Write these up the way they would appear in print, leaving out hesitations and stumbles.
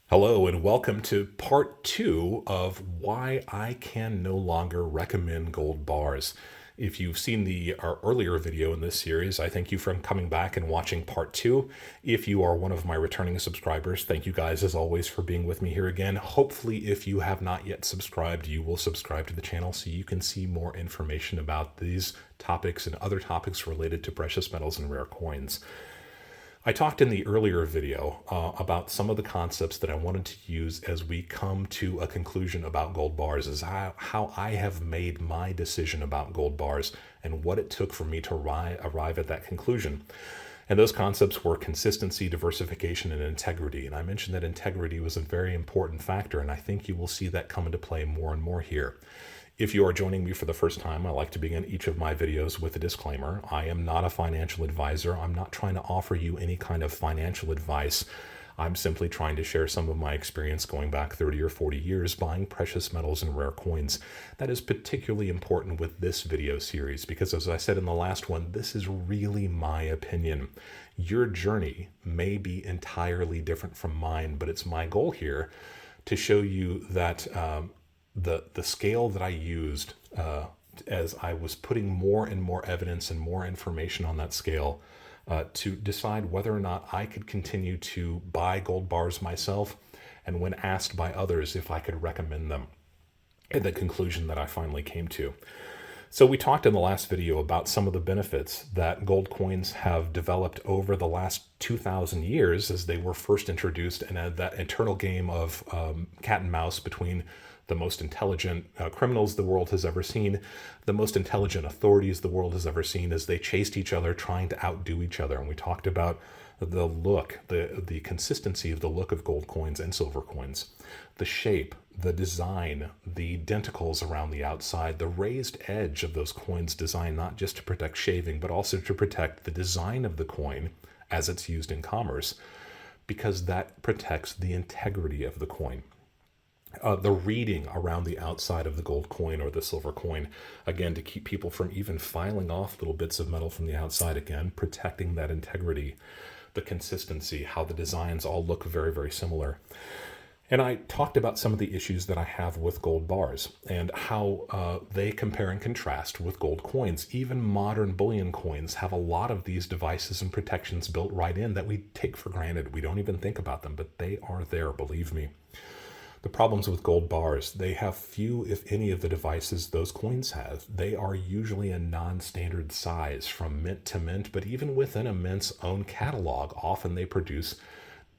Hello, and welcome to part two of why I can no longer recommend gold bars. If you've seen our earlier video in this series, I thank you for coming back and watching part two. If you are one of my returning subscribers, thank you guys as always for being with me here again. Hopefully, if you have not yet subscribed, you will subscribe to the channel so you can see more information about these topics and other topics related to precious metals and rare coins. I talked in the earlier video about some of the concepts that I wanted to use as we come to a conclusion about gold bars, is how I have made my decision about gold bars and what it took for me to arrive at that conclusion. And those concepts were consistency, diversification, and integrity. And I mentioned that integrity was a very important factor, and I think you will see that come into play more and more here. If you are joining me for the first time, I like to begin each of my videos with a disclaimer. I am not a financial advisor. I'm not trying to offer you any kind of financial advice. I'm simply trying to share some of my experience going back 30 or 40 years buying precious metals and rare coins. That is particularly important with this video series because, as I said in the last one, this is really my opinion. Your journey may be entirely different from mine, but it's my goal here to show you that the scale that I used as I was putting more and more evidence and more information on that scale to decide whether or not I could continue to buy gold bars myself, and when asked by others if I could recommend them, and the conclusion that I finally came to. So we talked in the last video about some of the benefits that gold coins have developed over the last 2,000 years as they were first introduced, and that eternal game of cat and mouse between the most intelligent criminals the world has ever seen, the most intelligent authorities the world has ever seen, as they chased each other, trying to outdo each other. And we talked about the look, the consistency of the look of gold coins and silver coins, the shape, the design, the denticles around the outside, the raised edge of those coins designed not just to protect shaving, but also to protect the design of the coin as it's used in commerce, because that protects the integrity of the coin. The reading around the outside of the gold coin or the silver coin, again, to keep people from even filing off little bits of metal from the outside, again, protecting that integrity, the consistency, how the designs all look very, very similar. And I talked about some of the issues that I have with gold bars and how they compare and contrast with gold coins. Even modern bullion coins have a lot of these devices and protections built right in that we take for granted. We don't even think about them, but they are there, believe me. The problems with gold bars, they have few, if any, of the devices those coins have. They are usually a non-standard size from mint to mint, but even within a mint's own catalog, often they produce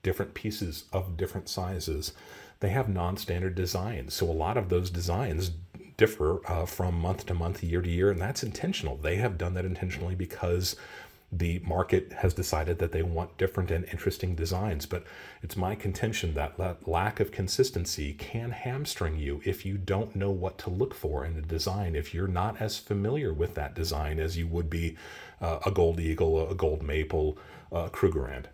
different pieces of different sizes. They have non-standard designs, so a lot of those designs differ from month to month, year to year, and that's intentional. They have done that intentionally because the market has decided that they want different and interesting designs. But it's my contention that lack of consistency can hamstring you if you don't know what to look for in a design, if you're not as familiar with that design as you would be a gold eagle, a gold maple, Krugerrand.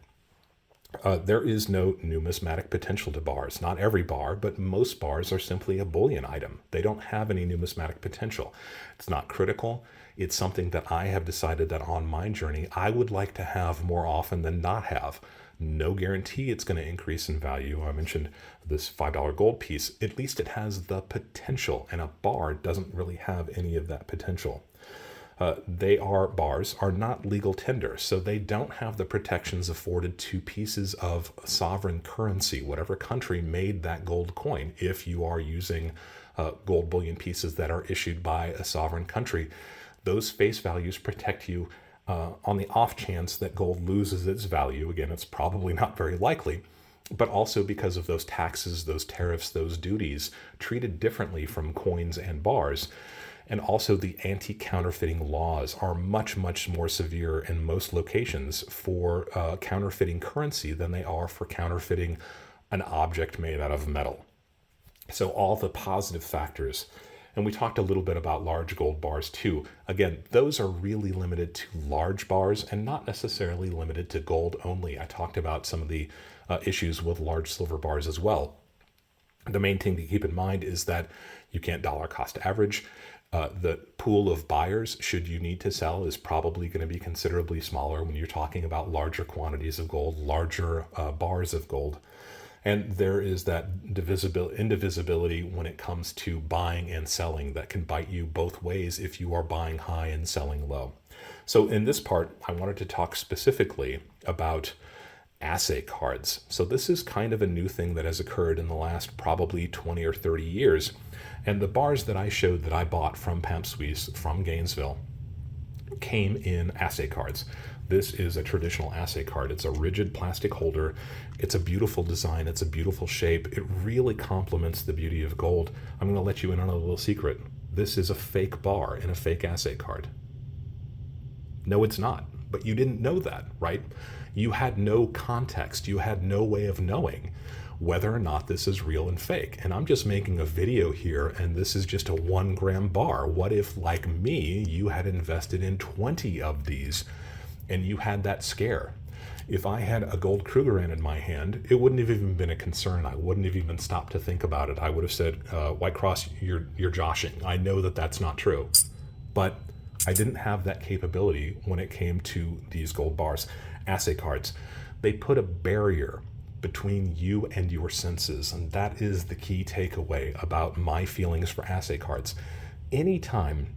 There is no numismatic potential to bars. Not every bar, but most bars are simply a bullion item. They don't have any numismatic potential. It's not critical. It's something that I have decided that on my journey, I would like to have more often than not have. No guarantee it's going to increase in value. I mentioned this $5 gold piece. At least it has the potential, and a bar doesn't really have any of that potential. Bars are not legal tender, so they don't have the protections afforded to pieces of sovereign currency, whatever country made that gold coin. If you are using gold bullion pieces that are issued by a sovereign country, those face values protect you on the off chance that gold loses its value. Again, it's probably not very likely, but also because of those taxes, those tariffs, those duties treated differently from coins and bars. And also the anti-counterfeiting laws are much, much more severe in most locations for counterfeiting currency than they are for counterfeiting an object made out of metal. So all the positive factors. And we talked a little bit about large gold bars too. Again, those are really limited to large bars and not necessarily limited to gold only. I talked about some of the issues with large silver bars as well. The main thing to keep in mind is that you can't dollar cost average. The pool of buyers, should you need to sell, is probably going to be considerably smaller when you're talking about larger quantities of gold, larger bars of gold. And there is that indivisibility when it comes to buying and selling that can bite you both ways if you are buying high and selling low. So in this part, I wanted to talk specifically about assay cards. So this is kind of a new thing that has occurred in the last probably 20 or 30 years. And the bars that I showed that I bought from Pamp Suisse from Gainesville came in assay cards. This is a traditional assay card. It's a rigid plastic holder. It's a beautiful design. It's a beautiful shape. It really complements the beauty of gold. I'm going to let you in on a little secret. This is a fake bar in a fake assay card. No, it's not. But you didn't know that, right? You had no context. You had no way of knowing whether or not this is real and fake. And I'm just making a video here, and this is just a 1 gram bar. What if, like me, you had invested in 20 of these and you had that scare? If I had a gold Krugerrand in my hand, it wouldn't have even been a concern. I wouldn't have even stopped to think about it. I would have said, White Cross, you're joshing. I know that that's not true. But I didn't have that capability when it came to these gold bars. Assay cards, they put a barrier between you and your senses, and that is the key takeaway about my feelings for assay cards. Anytime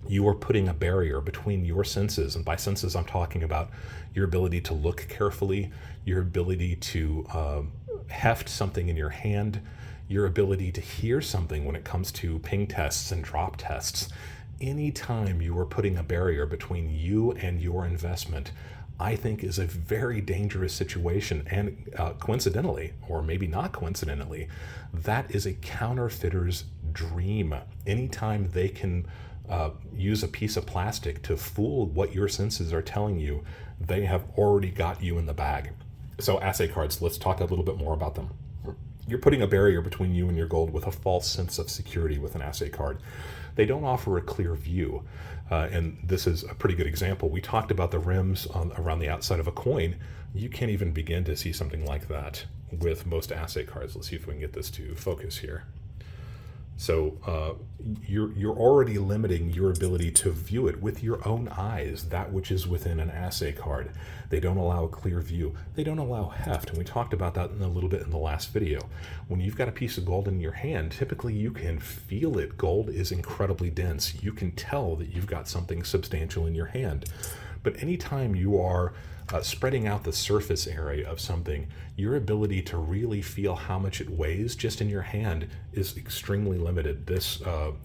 you are putting a barrier between your senses, and by senses I'm talking about your ability to look carefully, your ability to heft something in your hand, your ability to hear something when it comes to ping tests and drop tests. Anytime you are putting a barrier between you and your investment, I think is a very dangerous situation. And coincidentally, or maybe not coincidentally, that is a counterfeiter's dream. Anytime they can use a piece of plastic to fool what your senses are telling you, they have already got you in the bag. So assay cards, let's talk a little bit more about them. You're putting a barrier between you and your gold with a false sense of security with an assay card. They don't offer a clear view. And this is a pretty good example. We talked about the rims around the outside of a coin. You can't even begin to see something like that with most assay cards. Let's see if we can get this to focus here. So you're already limiting your ability to view it with your own eyes, that which is within an assay card. They don't allow a clear view. They don't allow heft, and we talked about that in a little bit in the last video. When you've got a piece of gold in your hand, typically you can feel it. Gold is incredibly dense. You can tell that you've got something substantial in your hand. But anytime you are spreading out the surface area of something, your ability to really feel how much it weighs just in your hand is extremely limited. This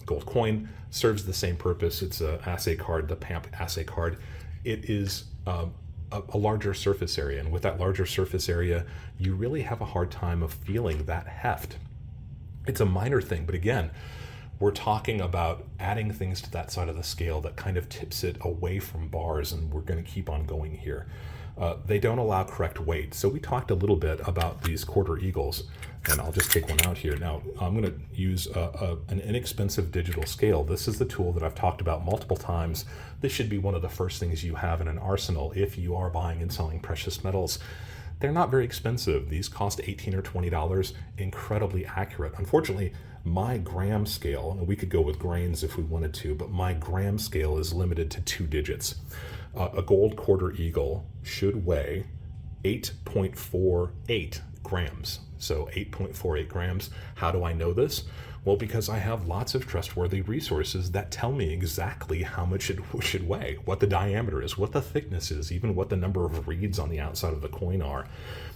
gold coin serves the same purpose. It's an assay card, the PAMP assay card. It is a larger surface area, and with that larger surface area, you really have a hard time of feeling that heft. It's a minor thing, but again, we're talking about adding things to that side of the scale that kind of tips it away from bars, and we're going to keep on going here. They don't allow correct weight. So we talked a little bit about these quarter eagles, and I'll just take one out here. Now, I'm going to use an inexpensive digital scale. This is the tool that I've talked about multiple times. This should be one of the first things you have in an arsenal if you are buying and selling precious metals. They're not very expensive. These cost $18 or $20, incredibly accurate. Unfortunately, my gram scale, and we could go with grains if we wanted to, but my gram scale is limited to 2 digits. A gold quarter eagle should weigh 8.48 grams. So 8.48 grams. How do I know this? Well, because I have lots of trustworthy resources that tell me exactly how much it should weigh, what the diameter is, what the thickness is, even what the number of reeds on the outside of the coin are.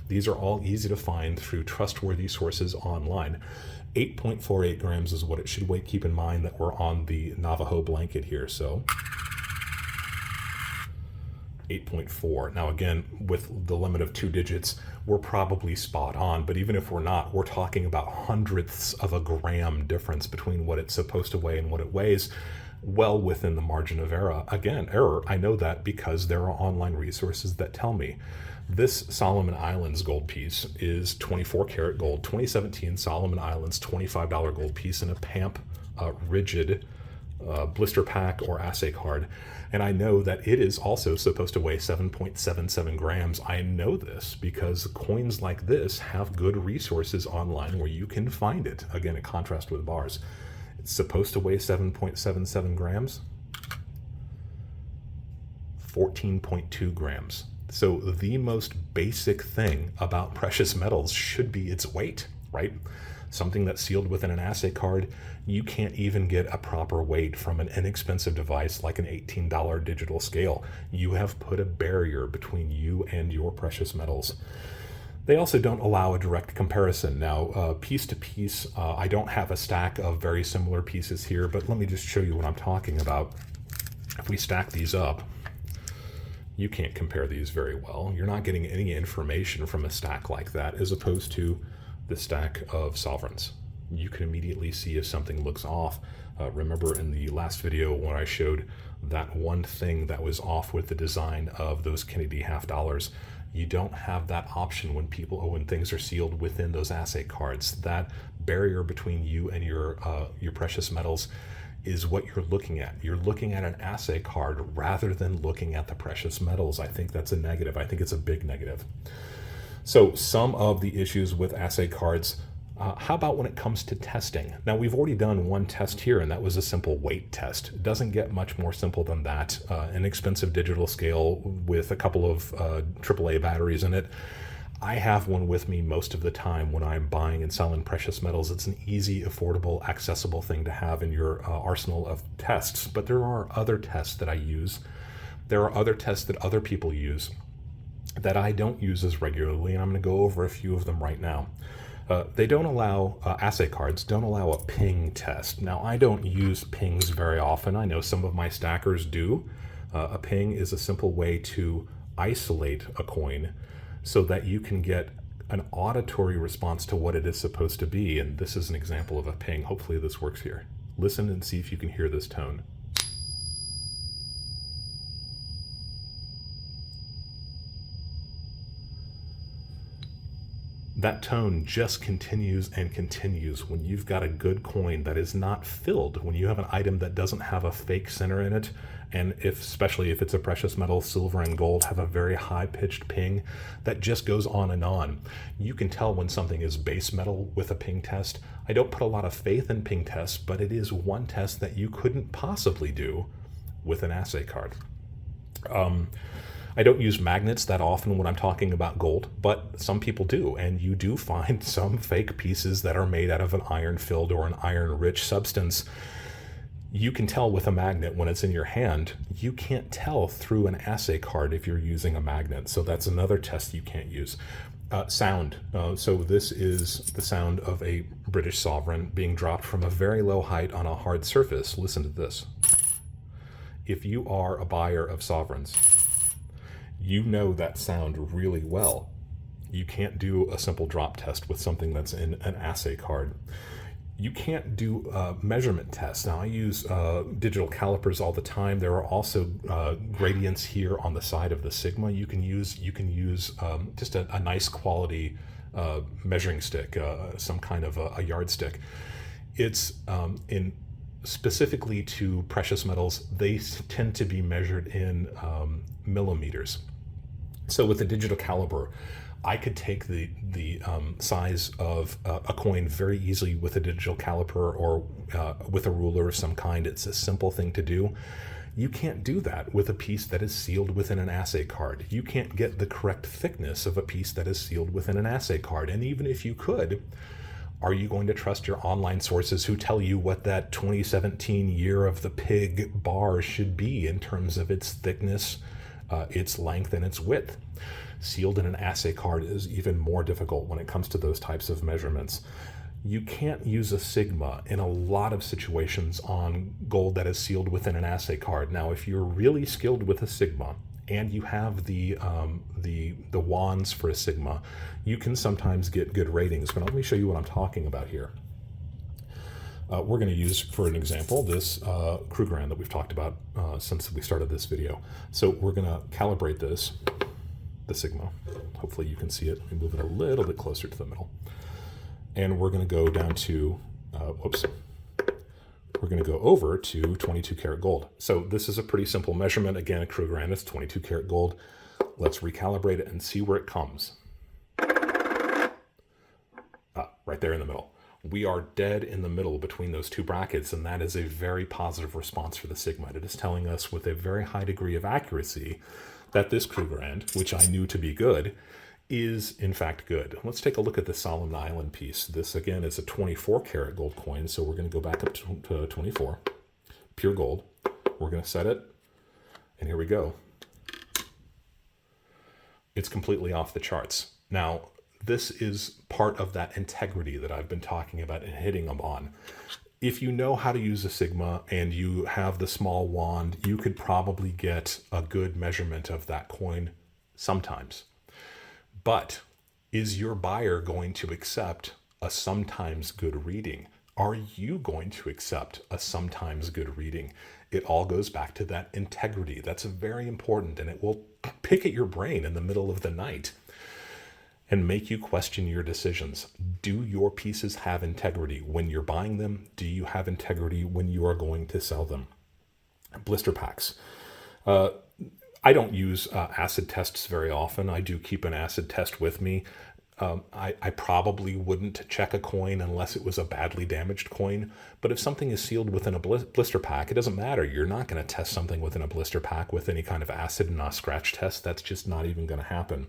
These are all easy to find through trustworthy sources online. 8.48 grams is what it should weigh. Keep in mind that we're on the Navajo blanket here, so 8.4. Now again, with the limit of 2 digits, we're probably spot on, but even if we're not, we're talking about hundredths of a gram difference between what it's supposed to weigh and what it weighs, well within the margin of error. Again, error, I know that because there are online resources that tell me. This Solomon Islands gold piece is 24 karat gold, 2017 Solomon Islands $25 gold piece in a PAMP rigid blister pack or assay card. And I know that it is also supposed to weigh 7.77 grams. I know this because coins like this have good resources online where you can find it. Again, in contrast with bars. It's supposed to weigh 7.77 grams. 14.2 grams. So the most basic thing about precious metals should be its weight, right? Something that's sealed within an assay card, you can't even get a proper weight from an inexpensive device like an $18 digital scale. You have put a barrier between you and your precious metals. They also don't allow a direct comparison. Now, piece to piece, I don't have a stack of very similar pieces here, but let me just show you what I'm talking about. If we stack these up, you can't compare these very well. You're not getting any information from a stack like that, as opposed to the stack of sovereigns. You can immediately see if something looks off. Remember in the last video when I showed that one thing that was off with the design of those Kennedy half dollars, you don't have that option when when things are sealed within those assay cards. That barrier between you and your precious metals is what you're looking at. You're looking at an assay card rather than looking at the precious metals. I think that's a negative. I think it's a big negative. So some of the issues with assay cards, how about when it comes to testing? Now, we've already done one test here, and that was a simple weight test. It doesn't get much more simple than that. An expensive digital scale with a couple of AAA batteries in it. I have one with me most of the time when I'm buying and selling precious metals. It's an easy, affordable, accessible thing to have in your arsenal of tests. But there are other tests that I use. There are other tests that other people use that I don't use as regularly, and I'm going to go over a few of them right now. They don't allow, assay cards don't allow a ping test. Now, I don't use pings very often. I know some of my stackers do. A ping is a simple way to isolate a coin so that you can get an auditory response to what it is supposed to be. And this is an example of a ping. Hopefully this works here. Listen and see if you can hear this tone. That tone just continues and continues when you've got a good coin that is not filled, when you have an item that doesn't have a fake center in it, and especially if it's a precious metal, silver and gold have a very high-pitched ping that just goes on and on. You can tell when something is base metal with a ping test. I don't put a lot of faith in ping tests, but it is one test that you couldn't possibly do with an assay card. I don't use magnets that often when I'm talking about gold, but some people do, and you do find some fake pieces that are made out of an iron-filled or an iron-rich substance. You can tell with a magnet when it's in your hand. You can't tell through an assay card if you're using a magnet, so that's another test you can't use. Sound. So this is the sound of a British sovereign being dropped from a very low height on a hard surface. Listen to this. If you are a buyer of sovereigns, you know that sound really well. You can't do a simple drop test with something that's in an assay card. You can't do measurement tests. Now, I use digital calipers all the time. There are also gradients here on the side of the Sigma. You can use just a nice quality measuring stick, some kind of a yardstick. It's specifically to precious metals, they tend to be measured in millimeters. So with a digital caliper, I could take the size of a coin very easily with a digital caliper or with a ruler of some kind. It's a simple thing to do. You can't do that with a piece that is sealed within an assay card. You can't get the correct thickness of a piece that is sealed within an assay card. And even if you could, are you going to trust your online sources who tell you what that 2017 year of the pig bar should be in terms of its thickness, its length, and its width? Sealed in an assay card is even more difficult when it comes to those types of measurements. You can't use a Sigma in a lot of situations on gold that is sealed within an assay card. Now, if you're really skilled with a Sigma and you have the wands for a Sigma, you can sometimes get good ratings. But let me show you what I'm talking about here. We're going to use, for an example, this Krugerrand that we've talked about since we started this video. So we're going to calibrate this, the Sigma. Hopefully you can see it. Let me move it a little bit closer to the middle. And we're going to go down to, we're going to go over to 22 karat gold. So this is a pretty simple measurement. Again, a Krugerrand is 22 karat gold. Let's recalibrate it and see where it comes. Right there in the middle. We are dead in the middle between those two brackets, and that is a very positive response for the sigma. It is telling us with a very high degree of accuracy that this Krugerrand, which I knew to be good, is in fact good. Let's take a look at the Solomon Island piece. This again is a 24 karat gold coin, so we're going to go back up to 24, pure gold. We're going to set it, and here we go. It's completely off the charts. Now, this is part of that integrity that I've been talking about and hitting them on. If you know how to use a sigma and you have the small wand, you could probably get a good measurement of that coin sometimes. But is your buyer going to accept a sometimes good reading? Are you going to accept a sometimes good reading? It all goes back to that integrity. That's very important, and it will pick at your brain in the middle of the night and make you question your decisions. Do your pieces have integrity when you're buying them? Do you have integrity when you are going to sell them? Blister packs. I don't use acid tests very often. I do keep an acid test with me. I probably wouldn't check a coin unless it was a badly damaged coin. But if something is sealed within a blister pack, it doesn't matter. You're not going to test something within a blister pack with any kind of acid and a scratch test. That's just not even going to happen.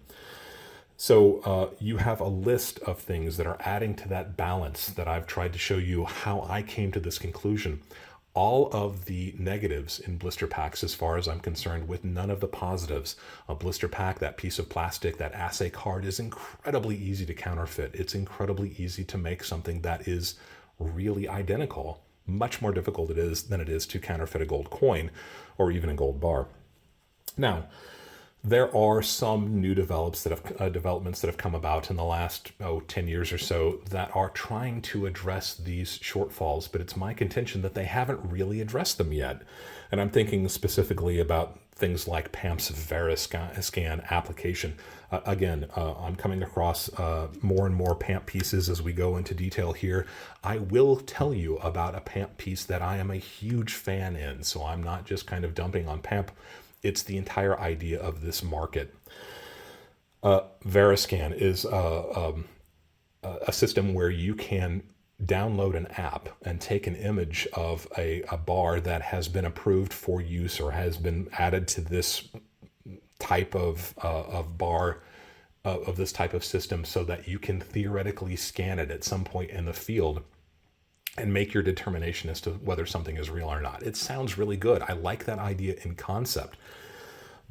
So you have a list of things that are adding to that balance that I've tried to show you how I came to this conclusion. All of the negatives in blister packs, as far as I'm concerned, with none of the positives. A blister pack, that piece of plastic, that assay card is incredibly easy to counterfeit. It's incredibly easy to make something that is really identical. Much more difficult than it is to counterfeit a gold coin or even a gold bar. Now, there are some new developments that have come about in the last 10 years or so that are trying to address these shortfalls, but it's my contention that they haven't really addressed them yet. And I'm thinking specifically about things like PAMP's Veriscan application. I'm coming across more and more PAMP pieces as we go into detail here. I will tell you about a PAMP piece that I am a huge fan in, so I'm not just kind of dumping on PAMP. It's the entire idea of this market. Veriscan is a system where you can download an app and take an image of a bar that has been approved for use or has been added to this type of bar, of this type of system, so that you can theoretically scan it at some point in the field and make your determination as to whether something is real or not. It sounds really good. I like that idea in concept.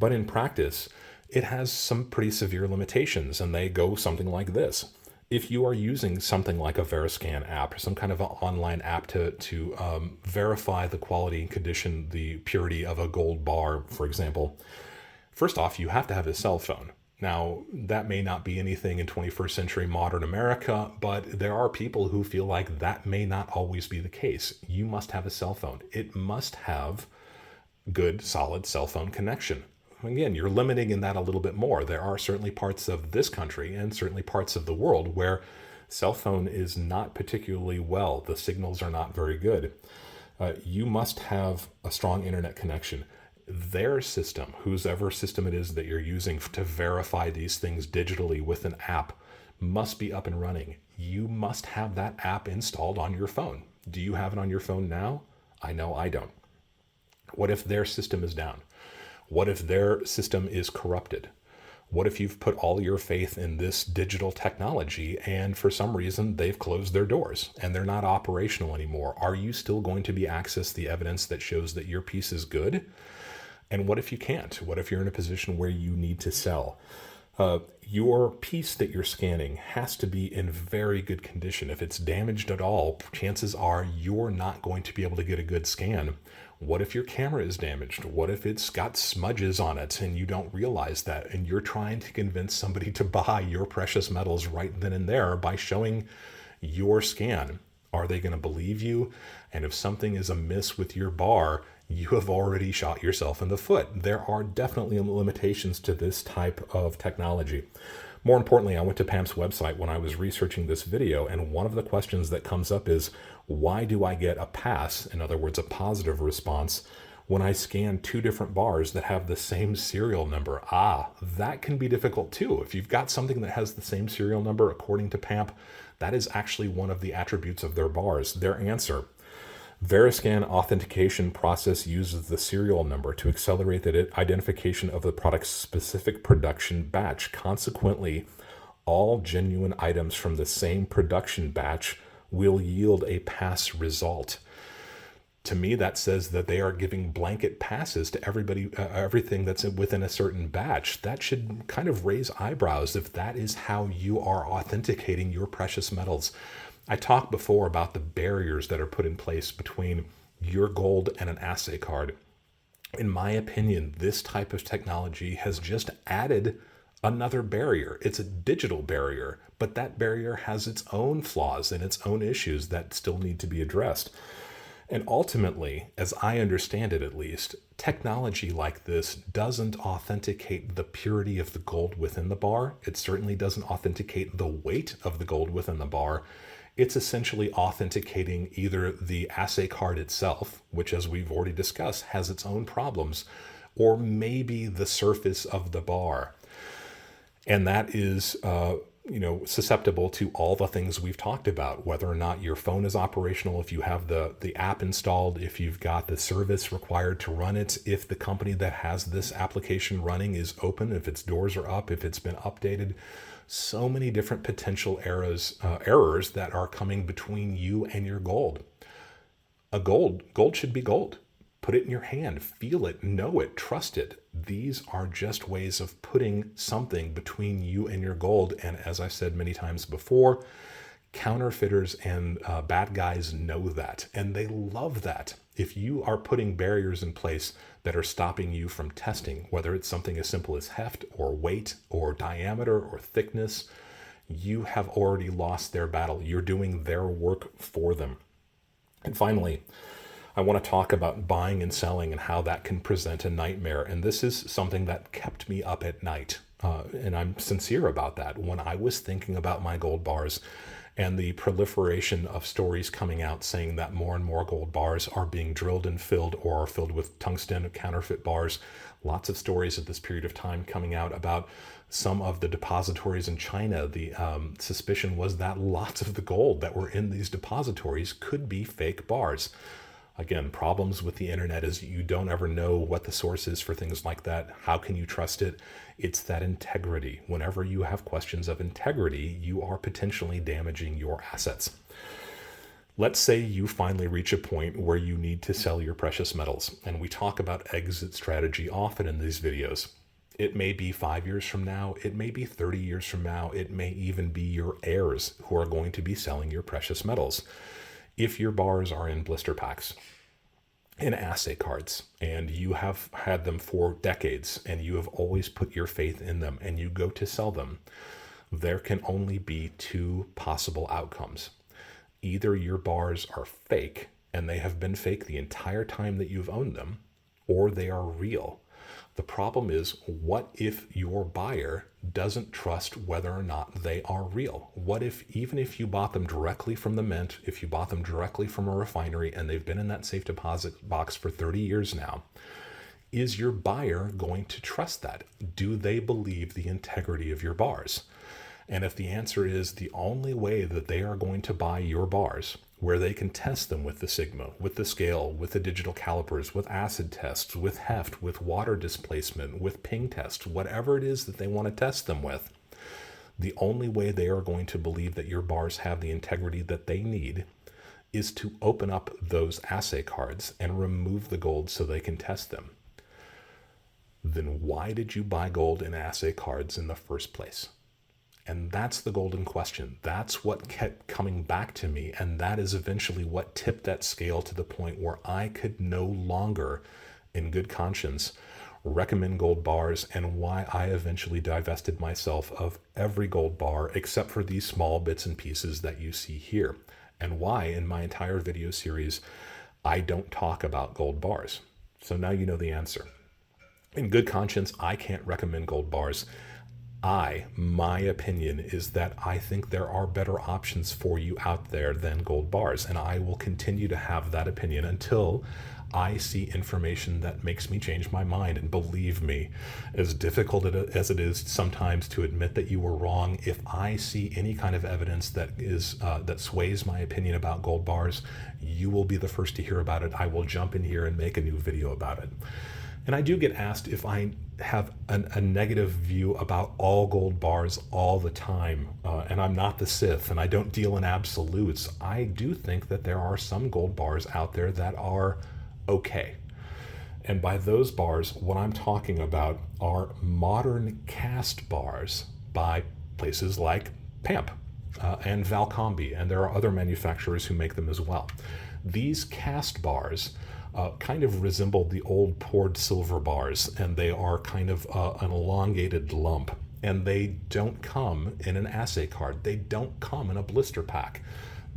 But in practice, it has some pretty severe limitations, and they go something like this. If you are using something like a Veriscan app or some kind of an online app to verify the quality and condition, the purity of a gold bar, for example, first off, you have to have a cell phone. Now, that may not be anything in 21st century modern America, but there are people who feel like that may not always be the case. You must have a cell phone. It must have good, solid cell phone connection. Again, you're limiting in that a little bit more. There are certainly parts of this country and certainly parts of the world where cell phone is not particularly well. The signals are not very good. You must have a strong internet connection. Their system, whoever system it is that you're using to verify these things digitally with an app, must be up and running. You must have that app installed on your phone. Do you have it on your phone now? I know I don't. What if their system is down? What if their system is corrupted? What if you've put all your faith in this digital technology and for some reason they've closed their doors and they're not operational anymore? Are you still going to be access the evidence that shows that your piece is good? And what if you can't? What if you're in a position where you need to sell? Your piece that you're scanning has to be in very good condition. If it's damaged at all, chances are you're not going to be able to get a good scan. What if your camera is damaged? What if it's got smudges on it and you don't realize that, and you're trying to convince somebody to buy your precious metals right then and there by showing your scan? Are they going to believe you? And if something is amiss with your bar, you have already shot yourself in the foot. There are definitely limitations to this type of technology. More importantly, I went to PAMP's website when I was researching this video, and one of the questions that comes up is, why do I get a pass, in other words, a positive response, when I scan two different bars that have the same serial number. That can be difficult too. If you've got something that has the same serial number, according to PAMP, that is actually one of the attributes of their bars. Their answer: Veriscan authentication process uses the serial number to accelerate the identification of the product's specific production batch. Consequently, all genuine items from the same production batch will yield a pass result. To me, that says that they are giving blanket passes to everybody, everything that's within a certain batch. That should kind of raise eyebrows if that is how you are authenticating your precious metals. I talked before about the barriers that are put in place between your gold and an assay card. In my opinion, this type of technology has just added another barrier. It's a digital barrier, but that barrier has its own flaws and its own issues that still need to be addressed. And ultimately, as I understand it at least, technology like this doesn't authenticate the purity of the gold within the bar. It certainly doesn't authenticate the weight of the gold within the bar. It's essentially authenticating either the assay card itself, which, as we've already discussed, has its own problems, or maybe the surface of the bar. And that is susceptible to all the things we've talked about, whether or not your phone is operational, if you have the app installed, if you've got the service required to run it, if the company that has this application running is open, if its doors are up, if it's been updated. So many different potential errors that are coming between you and your gold. Gold should be gold. Put it in your hand, feel it, know it, trust it. These are just ways of putting something between you and your gold. And as I said many times before, counterfeiters and bad guys know that, and they love that. If you are putting barriers in place that are stopping you from testing, whether it's something as simple as heft or weight or diameter or thickness, you have already lost their battle. You're doing their work for them. And finally, I want to talk about buying and selling and how that can present a nightmare. And this is something that kept me up at night. And I'm sincere about that. When I was thinking about my gold bars and the proliferation of stories coming out saying that more and more gold bars are being drilled and filled or are filled with tungsten counterfeit bars, lots of stories at this period of time coming out about some of the depositories in China. The suspicion was that lots of the gold that were in these depositories could be fake bars. Again, problems with the internet is you don't ever know what the source is for things like that. How can you trust it? It's that integrity. Whenever you have questions of integrity, you are potentially damaging your assets. Let's say you finally reach a point where you need to sell your precious metals, and we talk about exit strategy often in these videos. It may be 5 years from now, it may be 30 years from now, it may even be your heirs who are going to be selling your precious metals. If your bars are in blister packs, in assay cards, and you have had them for decades, and you have always put your faith in them, and you go to sell them, there can only be two possible outcomes. Either your bars are fake, and they have been fake the entire time that you've owned them, or they are real. The problem is, what if your buyer doesn't trust whether or not they are real? What if, even if you bought them directly from the mint, if you bought them directly from a refinery and they've been in that safe deposit box for 30 years now, is your buyer going to trust that? Do they believe the integrity of your bars? And if the answer is the only way that they are going to buy your bars, where they can test them with the Sigma, with the scale, with the digital calipers, with acid tests, with heft, with water displacement, with ping tests, whatever it is that they want to test them with, the only way they are going to believe that your bars have the integrity that they need is to open up those assay cards and remove the gold so they can test them. Then why did you buy gold in assay cards in the first place? And that's the golden question. That's what kept coming back to me. And that is eventually what tipped that scale to the point where I could no longer, in good conscience, recommend gold bars, and why I eventually divested myself of every gold bar except for these small bits and pieces that you see here. And why in my entire video series, I don't talk about gold bars. So now you know the answer. In good conscience, I can't recommend gold bars. My opinion is that I think there are better options for you out there than gold bars, and I will continue to have that opinion until I see information that makes me change my mind. And believe me, as difficult as it is sometimes to admit that you were wrong, if I see any kind of evidence that sways my opinion about gold bars, you will be the first to hear about it. I will jump in here and make a new video about it. And I do get asked if I have a negative view about all gold bars all the time, and I'm not the Sith, and I don't deal in absolutes. I do think that there are some gold bars out there that are okay. And by those bars, what I'm talking about are modern cast bars by places like PAMP and Valcombi, and there are other manufacturers who make them as well. These cast bars kind of resemble the old poured silver bars, and they are kind of an elongated lump, and they don't come in an assay card. They don't come in a blister pack.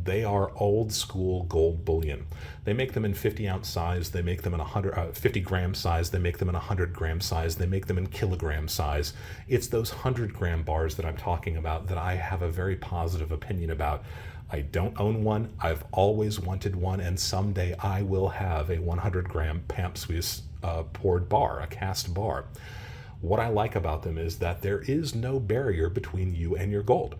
They are old school gold bullion. They make them in 50-ounce size. They make them in 50-gram size. They make them in 100-gram size. They make them in kilogram size. It's those 100-gram bars that I'm talking about that I have a very positive opinion about. I don't own one. I've always wanted one, and someday I will have a 100-gram PAMP Swiss poured bar, a cast bar. What I like about them is that there is no barrier between you and your gold.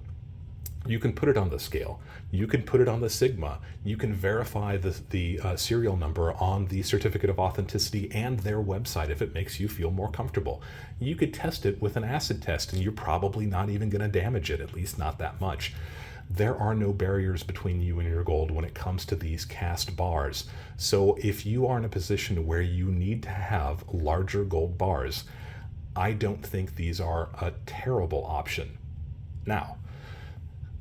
You can put it on the scale. You can put it on the Sigma. You can verify the serial number on the certificate of authenticity and their website if it makes you feel more comfortable. You could test it with an acid test, and you're probably not even going to damage it, at least not that much. There are no barriers between you and your gold when it comes to these cast bars. So if you are in a position where you need to have larger gold bars, I don't think these are a terrible option. Now,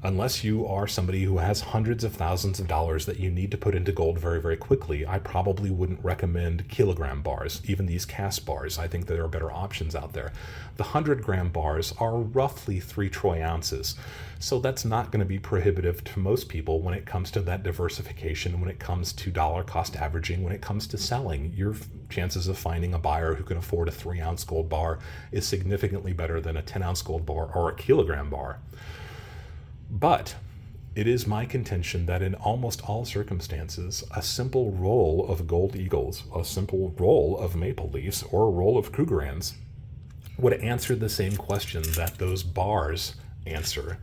unless you are somebody who has hundreds of thousands of dollars that you need to put into gold very, very quickly, I probably wouldn't recommend kilogram bars, even these cast bars. I think there are better options out there. The 100-gram bars are roughly 3 troy ounces. So that's not going to be prohibitive to most people when it comes to that diversification, when it comes to dollar cost averaging, when it comes to selling. Your chances of finding a buyer who can afford a 3-ounce gold bar is significantly better than a 10-ounce gold bar or a kilogram bar. But it is my contention that in almost all circumstances, a simple roll of gold eagles, a simple roll of maple leafs, or a roll of Krugerrands would answer the same question that those bars answer,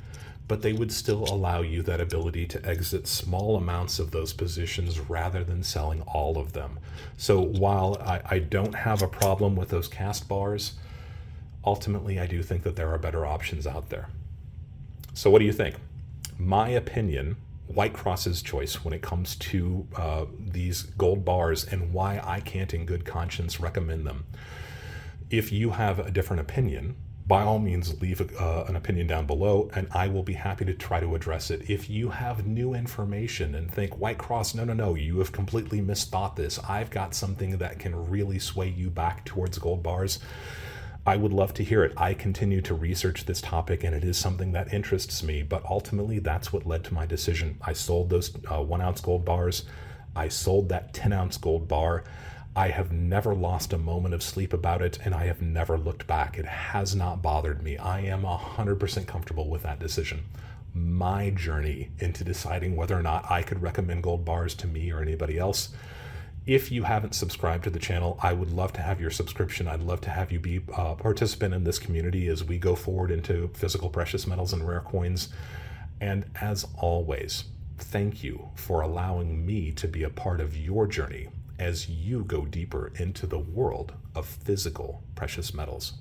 but they would still allow you that ability to exit small amounts of those positions rather than selling all of them. So while I don't have a problem with those cast bars, ultimately I do think that there are better options out there. So what do you think? My opinion, White Cross's choice when it comes to these gold bars and why I can't in good conscience recommend them. If you have a different opinion, by all means leave an opinion down below and I will be happy to try to address it. If you have new information and think, White Cross, no, you have completely misthought this. I've got something that can really sway you back towards gold bars, I would love to hear it. I continue to research this topic and it is something that interests me, but ultimately that's what led to my decision. I sold those 1-ounce gold bars. I sold that 10-ounce gold bar. I have never lost a moment of sleep about it, and I have never looked back. It has not bothered me. I am 100% comfortable with that decision. My journey into deciding whether or not I could recommend gold bars to me or anybody else. If you haven't subscribed to the channel, I would love to have your subscription. I'd love to have you be a participant in this community as we go forward into physical precious metals and rare coins. And as always, thank you for allowing me to be a part of your journey as you go deeper into the world of physical precious metals.